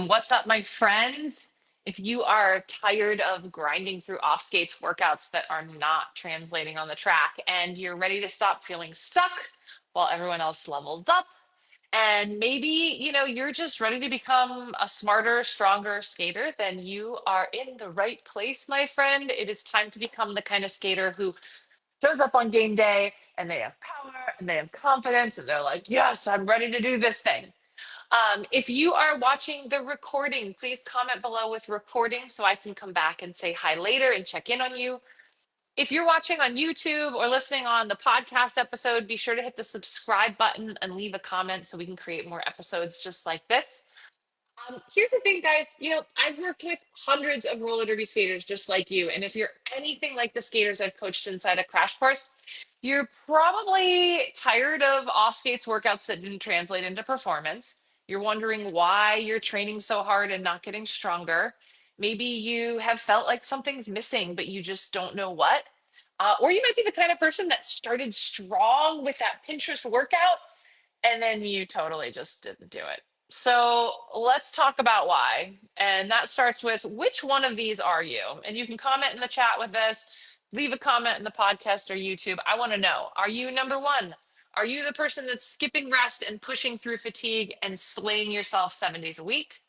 What's up, my friends? If you are tired of grinding through off skates workouts that are not translating on the track and you're ready to stop feeling stuck while everyone else levels up, and maybe, you're just ready to become a smarter, stronger skater, then you are in the right place, my friend. It is time to become the kind of skater who shows up on game day and they have power and they have confidence and they're like, yes, I'm ready to do this thing. If you are watching the recording, please comment below with recording so I can come back and say hi later and check in on you. If you're watching on YouTube or listening on the podcast episode, be sure to hit the subscribe button and leave a comment so we can create more episodes just like this. Here's the thing, guys. I've worked with hundreds of roller derby skaters just like you. And if you're anything like the skaters I've coached inside a crash course, you're probably tired of off skates workouts that didn't translate into performance. You're wondering why you're training so hard and not getting stronger. Maybe you have felt like something's missing, but you just don't know what. Or you might be the kind of person that started strong with that Pinterest workout and then you totally just didn't do it. So let's talk about why. And that starts with which one of these are you? And you can comment in the chat with this, leave a comment in the podcast or YouTube. I want to know, are you number one? Are you the person that's skipping rest and pushing through fatigue and slaying yourself 7 days a week?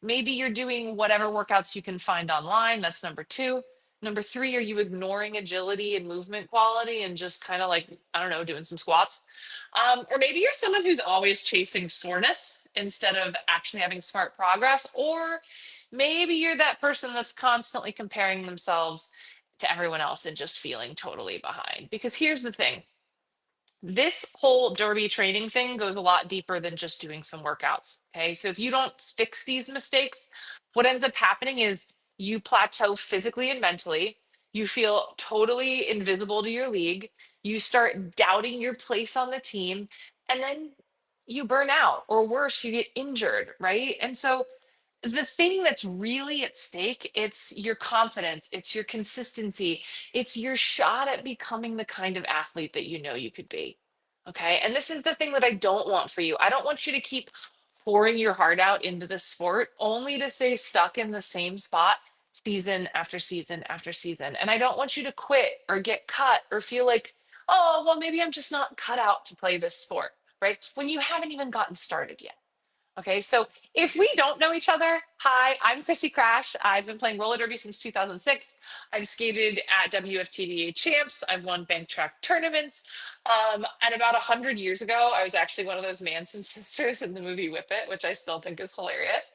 Maybe you're doing whatever workouts you can find online. That's number two. Number three, are you ignoring agility and movement quality and just kind of like, I don't know, doing some squats? Or maybe you're someone who's always chasing soreness instead of actually having smart progress. Or maybe you're that person that's constantly comparing themselves to everyone else and just feeling totally behind. Because here's the thing, this whole derby training thing goes a lot deeper than just doing some workouts. Okay. So if you don't fix these mistakes, what ends up happening is you plateau physically and mentally. You feel totally invisible to your league. You start doubting your place on the team. And then you burn out, or worse, you get injured. Right. And so the thing that's really at stake, it's your confidence, it's your consistency, it's your shot at becoming the kind of athlete that you know you could be. Okay, and this is the thing that I don't want for you. I don't want you to keep pouring your heart out into the sport only to stay stuck in the same spot season after season after season. And I don't want you to quit or get cut or feel like, oh well, maybe I'm just not cut out to play this sport, right, when you haven't even gotten started yet. Okay, so if we don't know each other, hi, I'm Chrissy Crash. I've been playing roller derby since 2006. I've skated at WFTDA champs. I've won bank track tournaments. And about 100 years ago, I was actually one of those Manson sisters in the movie Whip It, which I still think is hilarious.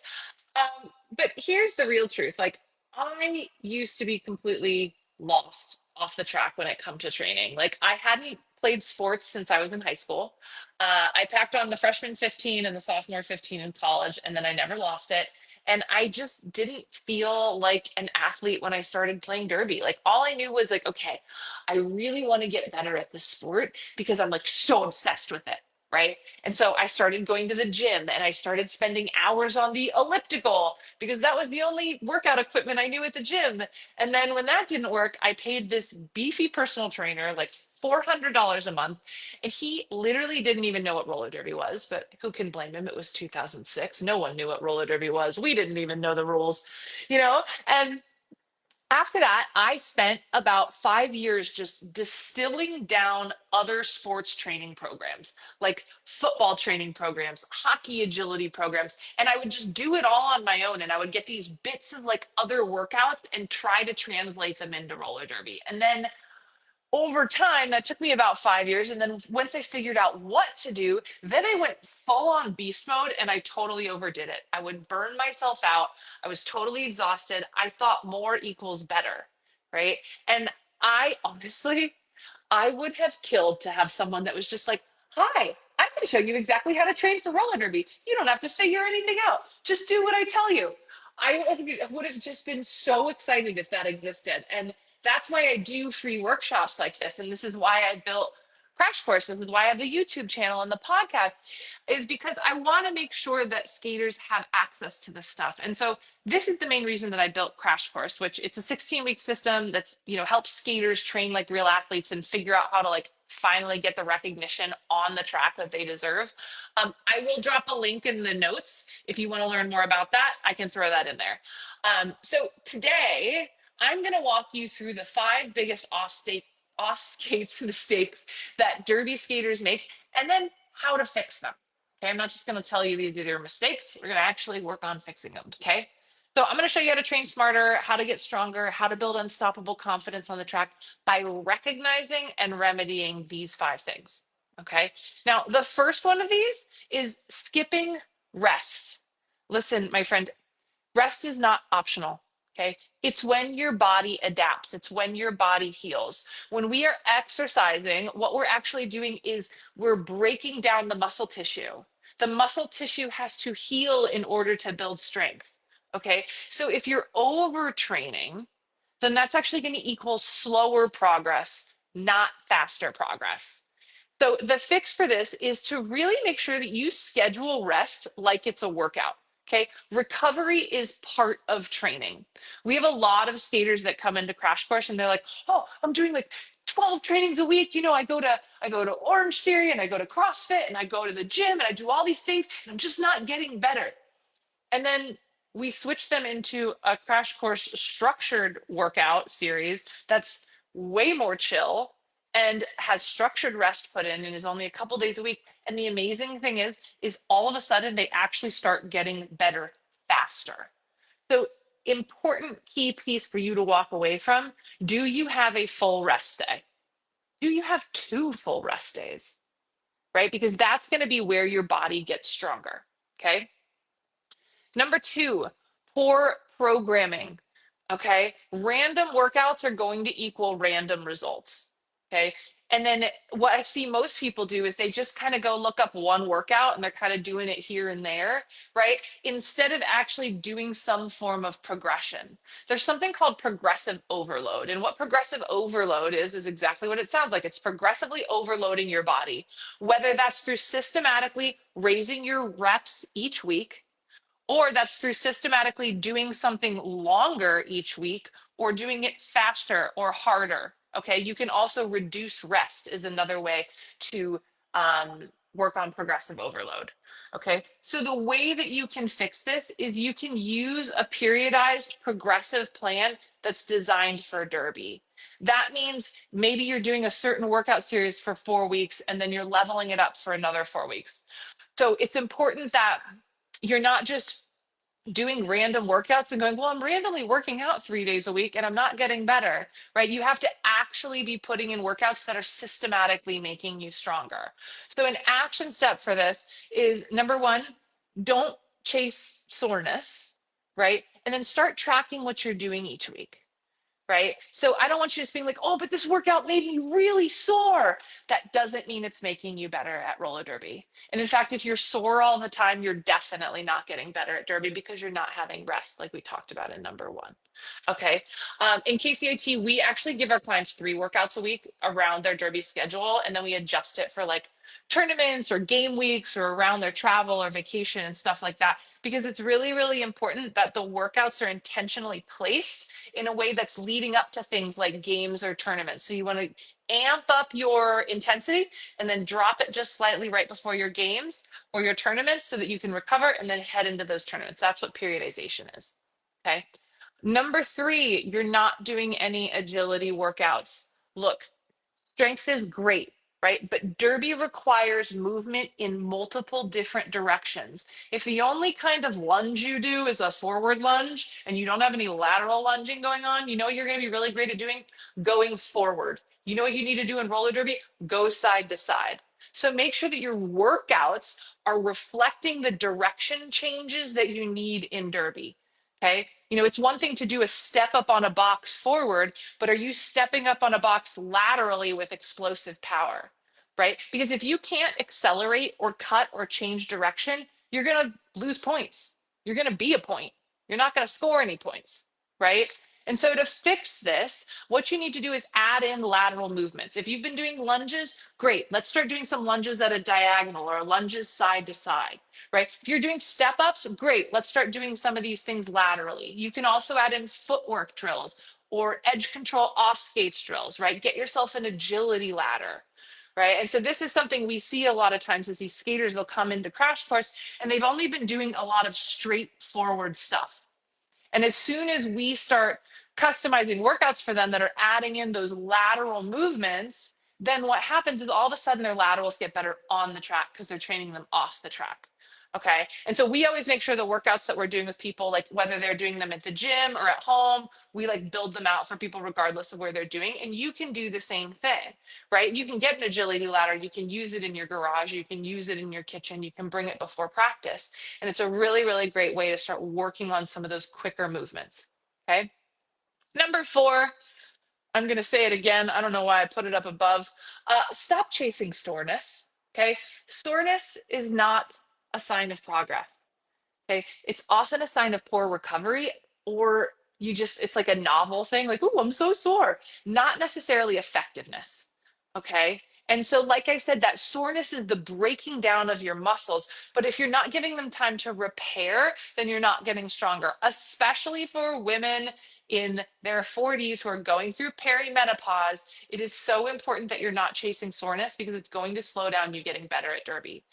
But here's the real truth. Like, I used to be completely lost off the track when it come to training. Like, I hadn't played sports since I was in high school. I packed on the freshman 15 and the sophomore 15 in college, and then I never lost it. And I just didn't feel like an athlete when I started playing derby. Like, all I knew was like, okay, I really want to get better at this sport because I'm like so obsessed with it. Right. And so I started going to the gym and I started spending hours on the elliptical because that was the only workout equipment I knew at the gym. And then when that didn't work, I paid this beefy personal trainer like $400 a month. And he literally didn't even know what roller derby was, but who can blame him? It was 2006. No one knew what roller derby was. We didn't even know the rules, you know? And after that, I spent about 5 years just distilling down other sports training programs, like football training programs, hockey agility programs, and I would just do it all on my own. And I would get these bits of like other workouts and try to translate them into roller derby. And then over time, that took me about 5 years. And then once I figured out what to do, then I went full on beast mode and I totally overdid it. I would burn myself out. I was totally exhausted. I thought more equals better. Right. And I honestly, I would have killed to have someone that was just like, hi, I can show you exactly how to train for roller derby. You don't have to figure anything out. Just do what I tell you. Would have just been so excited if that existed. And that's why I do free workshops like this. And this is why I built Crash Course. This is why I have the YouTube channel and the podcast, is because I want to make sure that skaters have access to this stuff. And so this is the main reason that I built Crash Course, which it's a 16-week system that's, helps skaters train like real athletes and figure out how to like finally get the recognition on the track that they deserve. I will drop a link in the notes if you want to learn more about that. I can throw that in there. So today I'm going to walk you through the 5 biggest off skates mistakes that derby skaters make, and then how to fix them. Okay, I'm not just going to tell you these are your mistakes. We're going to actually work on fixing them. Okay, so I'm going to show you how to train smarter, how to get stronger, how to build unstoppable confidence on the track by recognizing and remedying these 5 things. Okay, now the first one of these is skipping rest. Listen, my friend, rest is not optional. Okay. It's when your body adapts, it's when your body heals. When we are exercising, what we're actually doing is we're breaking down the muscle tissue. The muscle tissue has to heal in order to build strength. Okay. So if you're overtraining, then that's actually going to equal slower progress, not faster progress. So the fix for this is to really make sure that you schedule rest like it's a workout. Okay. Recovery is part of training. We have a lot of skaters that come into Crash Course and they're like, oh, I'm doing like 12 trainings a week. I go to Orange Theory and I go to CrossFit and I go to the gym and I do all these things and I'm just not getting better. And then we switch them into a Crash Course structured workout series that's way more chill and has structured rest put in and is only a couple days a week. And the amazing thing is all of a sudden they actually start getting better faster. So important key piece for you to walk away from. Do you have a full rest day? Do you have 2 full rest days? Right? Because that's going to be where your body gets stronger. Okay. Number 2, poor programming. Okay. Random workouts are going to equal random results. Okay. And then what I see most people do is they just kind of go look up one workout and they're kind of doing it here and there, right? Instead of actually doing some form of progression. There's something called progressive overload. And what progressive overload is exactly what it sounds like. It's progressively overloading your body, whether that's through systematically raising your reps each week, or that's through systematically doing something longer each week or doing it faster or harder. Okay, you can also reduce rest, is another way to work on progressive overload. Okay, so the way that you can fix this is you can use a periodized progressive plan that's designed for derby. That means maybe you're doing a certain workout series for 4 weeks and then you're leveling it up for another 4 weeks. So it's important that you're not just doing random workouts and going, well, I'm randomly working out 3 days a week and I'm not getting better, right? You have to actually be putting in workouts that are systematically making you stronger. So, an action step for this is number 1, don't chase soreness, right? And then start tracking what you're doing each week. Right. So I don't want you just being like, oh, but this workout made me really sore. That doesn't mean it's making you better at roller derby. And in fact, if you're sore all the time, you're definitely not getting better at derby because you're not having rest, like we talked about in number 1. Okay. In KCIT, we actually give our clients 3 workouts a week around their derby schedule. And then we adjust it for like tournaments or game weeks or around their travel or vacation and stuff like that. Because it's really, really important that the workouts are intentionally placed in a way that's leading up to things like games or tournaments. So you want to amp up your intensity and then drop it just slightly right before your games or your tournaments so that you can recover and then head into those tournaments. That's what periodization is. Okay. Number 3, you're not doing any agility workouts. Look, strength is great, right? But derby requires movement in multiple different directions. If the only kind of lunge you do is a forward lunge and you don't have any lateral lunging going on, you know what you're going to be really great at doing? Going forward. You know what you need to do in roller derby? Go side to side. So make sure that your workouts are reflecting the direction changes that you need in derby. Okay. It's one thing to do a step up on a box forward, but are you stepping up on a box laterally with explosive power? Right? Because if you can't accelerate or cut or change direction, you're going to lose points. You're going to be a point. You're not going to score any points. Right? And so to fix this, what you need to do is add in lateral movements. If you've been doing lunges, great. Let's start doing some lunges at a diagonal or lunges side to side, right? If you're doing step ups, great. Let's start doing some of these things laterally. You can also add in footwork drills or edge control off skates drills, right? Get yourself an agility ladder. Right. And so this is something we see a lot of times as these skaters, they'll come into crash course and they've only been doing a lot of straightforward stuff. And as soon as we start customizing workouts for them that are adding in those lateral movements, then what happens is all of a sudden their laterals get better on the track because they're training them off the track. Okay. And so we always make sure the workouts that we're doing with people, like whether they're doing them at the gym or at home, we like build them out for people regardless of where they're doing. And you can do the same thing, right? You can get an agility ladder, you can use it in your garage, you can use it in your kitchen, you can bring it before practice. And it's a really, really great way to start working on some of those quicker movements. Okay. Number 4, I'm going to say it again. I don't know why I put it up above. Stop chasing soreness. Okay. Soreness is not a sign of progress. Okay. It's often a sign of poor recovery, or it's like a novel thing, like, oh, I'm so sore, not necessarily effectiveness. Okay. And so, like I said, that soreness is the breaking down of your muscles. But if you're not giving them time to repair, then you're not getting stronger, especially for women in their 40s who are going through perimenopause. It is so important that you're not chasing soreness because it's going to slow down you getting better at Derby.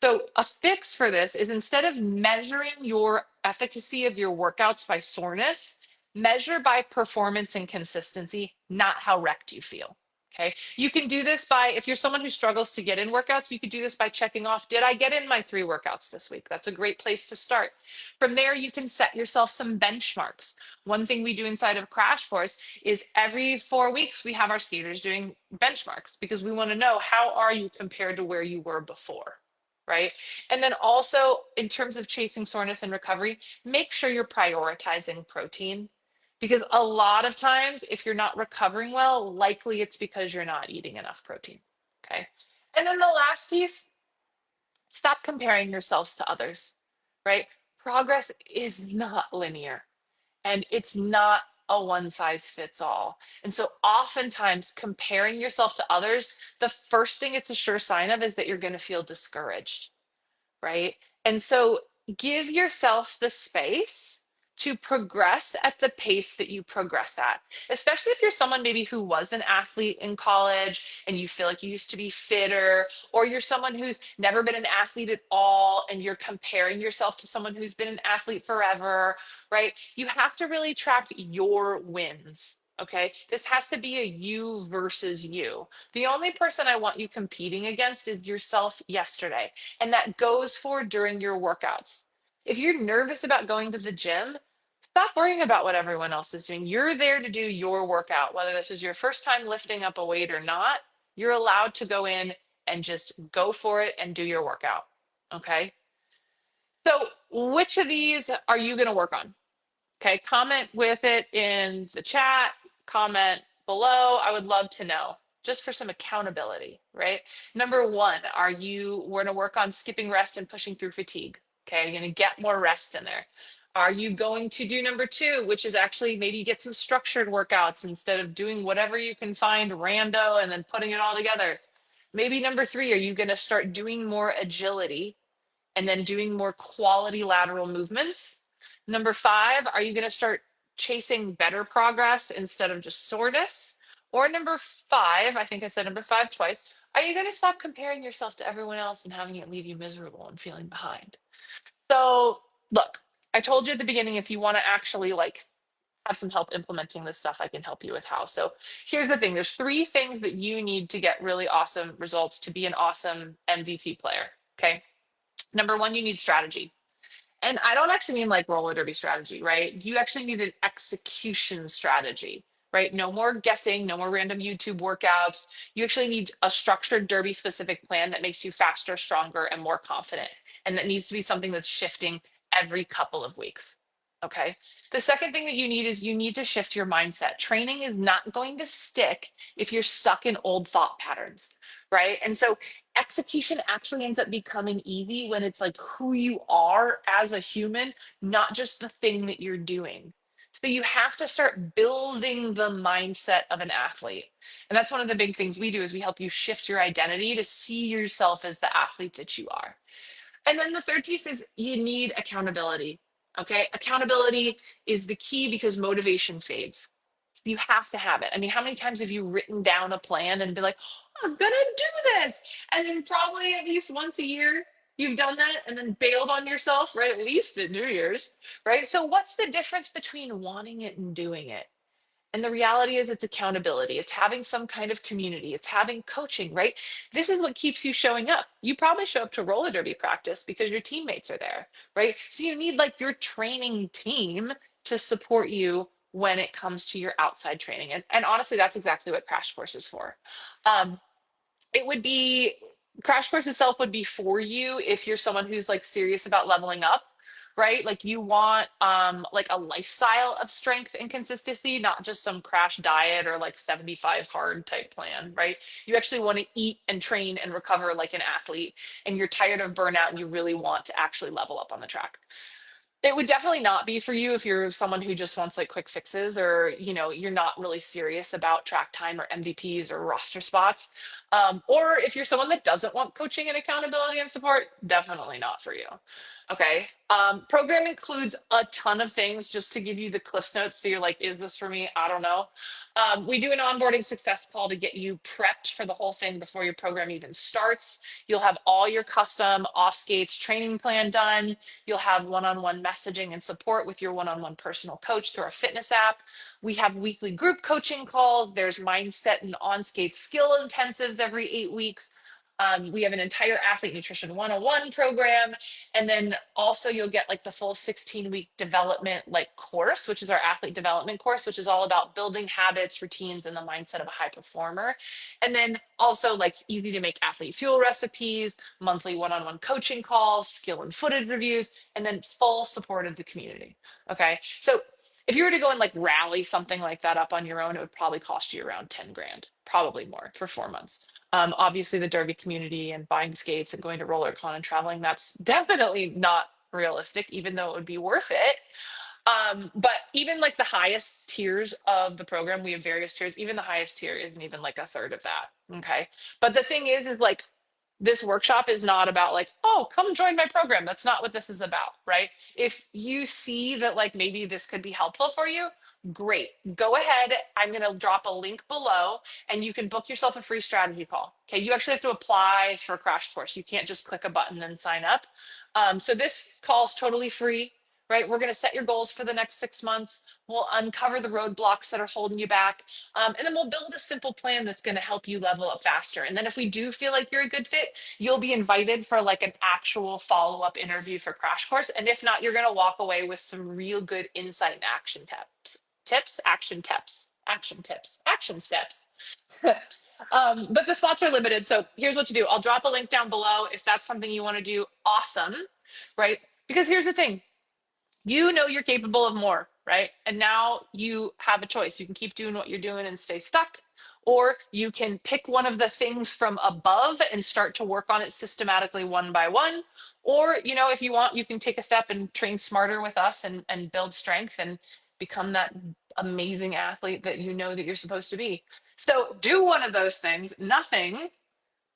So, a fix for this is instead of measuring your efficacy of your workouts by soreness, measure by performance and consistency, not how wrecked you feel. Okay. You can do this by, if you're someone who struggles to get in workouts, you could do this by checking off, did I get in my 3 workouts this week? That's a great place to start. From there, you can set yourself some benchmarks. One thing we do inside of Crash Course is every 4 weeks, we have our skaters doing benchmarks because we want to know how are you compared to where you were before. Right. And then also, in terms of chasing soreness and recovery, make sure you're prioritizing protein because a lot of times, if you're not recovering well, likely it's because you're not eating enough protein. Okay. And then the last piece, stop comparing yourselves to others. Right. Progress is not linear and it's not a one size fits all. And so, oftentimes, comparing yourself to others, the first thing it's a sure sign of is that you're going to feel discouraged, right? And so give yourself the space to progress at the pace that you progress at, especially if you're someone maybe who was an athlete in college and you feel like you used to be fitter, or you're someone who's never been an athlete at all and you're comparing yourself to someone who's been an athlete forever, right? You have to really track your wins. Okay. This has to be a you versus you. The only person I want you competing against is yourself yesterday. And that goes for during your workouts. If you're nervous about going to the gym, stop worrying about what everyone else is doing. You're there to do your workout, whether this is your first time lifting up a weight or not. You're allowed to go in and just go for it and do your workout. Okay. So, which of these are you going to work on? Okay. Comment with it in the chat, comment below. I would love to know just for some accountability, right? Number 1, are you going to work on skipping rest and pushing through fatigue? Okay. You're going to get more rest in there. Are you going to do number 2, which is actually maybe get some structured workouts instead of doing whatever you can find rando and then putting it all together? Maybe number 3, are you going to start doing more agility and then doing more quality lateral movements? Number 5, are you going to start chasing better progress instead of just soreness? Or number 5, I think I said number 5 twice, are you going to stop comparing yourself to everyone else and having it leave you miserable and feeling behind? So, look, I told you at the beginning, if you want to actually like have some help implementing this stuff, I can help you with how. So here's the thing. There's 3 things that you need to get really awesome results to be an awesome MVP player. Okay. Number 1, you need strategy. And I don't actually mean like roller derby strategy, right? You actually need an execution strategy, right? No more guessing, no more random YouTube workouts. You actually need a structured derby specific plan that makes you faster, stronger, and more confident. And that needs to be something that's shifting every couple of weeks. Okay. The second thing that you need is you need to shift your mindset. Training is not going to stick if you're stuck in old thought patterns, right? And so execution actually ends up becoming easy when it's like who you are as a human, not just the thing that you're doing. So you have to start building the mindset of an athlete. And that's one of the big things we do is we help you shift your identity to see yourself as the athlete that you are. And then the third piece is you need accountability. Okay. Accountability is the key because motivation fades. You have to have it. I mean, how many times have you written down a plan and been like, oh, I'm going to do this? And then probably at least once a year, you've done that and then bailed on yourself, right? At least at New Year's, right? So, what's the difference between wanting it and doing it? And the reality is, it's accountability. It's having some kind of community. It's having coaching, right? This is what keeps you showing up. You probably show up to roller derby practice because your teammates are there, right? So you need like your training team to support you when it comes to your outside training. And honestly, that's exactly what Crash Course is for. Um, it would be Crash Course itself would be for you if you're someone who's like serious about leveling up, right? Like you want like a lifestyle of strength and consistency, not just some crash diet or like 75 hard type plan, right? You actually want to eat and train and recover like an athlete, and you're tired of burnout and you really want to actually level up on the track. It would definitely not be for you if you're someone who just wants like quick fixes, or you're not really serious about track time or MVPs or roster spots. Or if you're someone that doesn't want coaching and accountability and support, definitely not for you. Okay. Program includes a ton of things. Just to give you the cliff notes, so you're like, is this for me? I don't know. We do an onboarding success call to get you prepped for the whole thing before your program even starts. You'll have all your custom off skates training plan done. You'll have one-on-one messaging and support with your one-on-one personal coach through our fitness app. We have weekly group coaching calls. There's mindset and on-skate skill intensives every 8 weeks. We have an entire athlete nutrition 101 program. And then also you'll get like the full 16-week development like course, which is our athlete development course, which is all about building habits, routines, and the mindset of a high performer. And then also like easy to make athlete fuel recipes, monthly one-on-one coaching calls, skill and footage reviews, and then full support of the community. Okay. So if you were to go and like rally something like that up on your own, it would probably cost you around 10 grand, probably more for 4 months. Obviously, the Derby community and buying skates and going to RollerCon and traveling, that's definitely not realistic, even though it would be worth it. But even like the highest tiers of the program, we have various tiers. Even the highest tier isn't even like a third of that. Okay. But the thing is like this workshop is not about like, oh, come join my program. That's not what this is about, right? If you see that like maybe this could be helpful for you, great. Go ahead. I'm going to drop a link below and you can book yourself a free strategy call. Okay. You actually have to apply for Crash Course. You can't just click a button and sign up. So this call is totally free, right? We're going to set your goals for the next 6 months. We'll uncover the roadblocks that are holding you back. And then we'll build a simple plan that's going to help you level up faster. And then if we do feel like you're a good fit, you'll be invited for like an actual follow-up interview for Crash Course. And if not, you're going to walk away with some real good insight and action action steps. But the spots are limited. So here's what to do. I'll drop a link down below if that's something you want to do. Awesome. Right? Because here's the thing, you know you're capable of more, right? And now you have a choice. You can keep doing what you're doing and stay stuck, or you can pick one of the things from above and start to work on it systematically one by one. Or, if you want, you can take a step and train smarter with us and build strength and become that amazing athlete that you know that you're supposed to be. So do one of those things, nothing,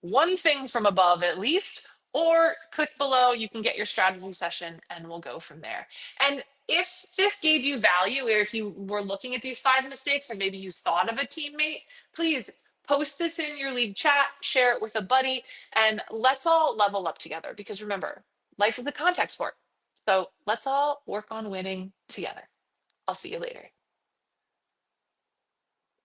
one thing from above at least, or click below. You can get your strategy session and we'll go from there. And if this gave you value, or if you were looking at these 5 mistakes, or maybe you thought of a teammate, please post this in your league chat, share it with a buddy, and let's all level up together. Because remember, life is a contact sport. So let's all work on winning together. I'll see you later.